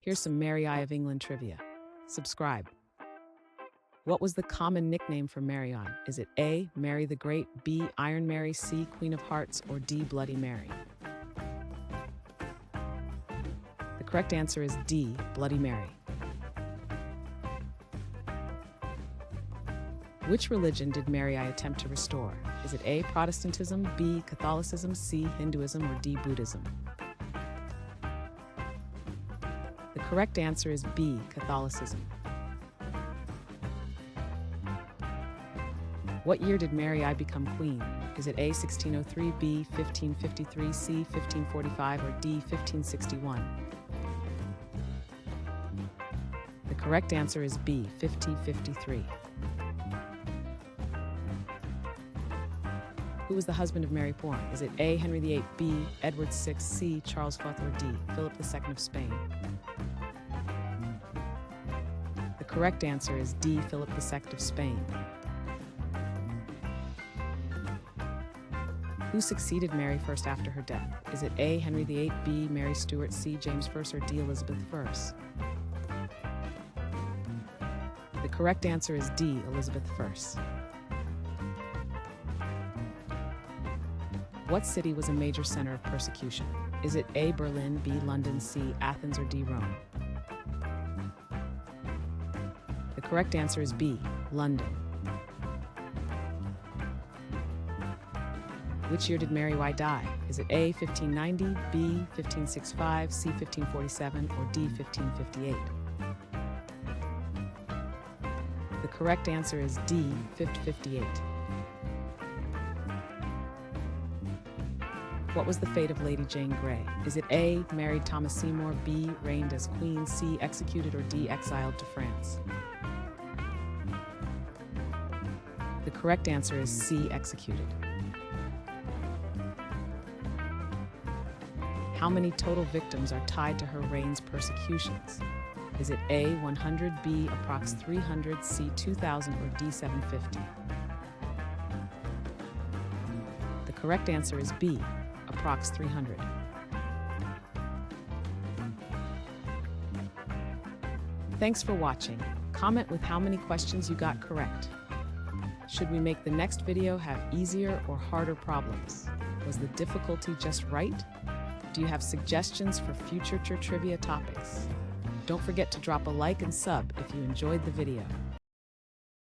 Here's some Mary I of England trivia. Subscribe. What was the common nickname for Mary I? Is it A, Mary the Great, B, Iron Mary, C, Queen of Hearts, or D, Bloody Mary? The correct answer is D, Bloody Mary. Which religion did Mary I attempt to restore? Is it A, Protestantism, B, Catholicism, C, Hinduism, or D, Buddhism? The correct answer is B, Catholicism. What year did Mary I become queen? Is it A, 1603, B, 1553, C, 1545, or D, 1561? The correct answer is B, 1553. Who was the husband of Mary Porn? Is it A, Henry VIII, B, Edward VI, C, Charles IV, or D, Philip II of Spain? The correct answer is D, Philip II of Spain. Who succeeded Mary I after her death? Is it A, Henry VIII, B, Mary Stuart, C, James I, or D, Elizabeth I? The correct answer is D, Elizabeth I. What city was a major center of persecution? Is it A, Berlin, B, London, C, Athens, or D, Rome? The correct answer is B, London. Which year did Mary I die? Is it A, 1590, B, 1565, C, 1547, or D, 1558? The correct answer is D, 1558. What was the fate of Lady Jane Grey? Is it A, married Thomas Seymour, B, reigned as queen, C, executed, or D, exiled to France? The correct answer is C, executed. How many total victims are tied to her reign's persecutions? Is it A, 100, B, approx 300, C, 2,000, or D, 750? The correct answer is B, approx 300. Thanks for watching. Comment with how many questions you got correct. Should we make the next video have easier or harder problems? Was the difficulty just right? Do you have suggestions for future trivia topics? Don't forget to drop a like and sub if you enjoyed the video.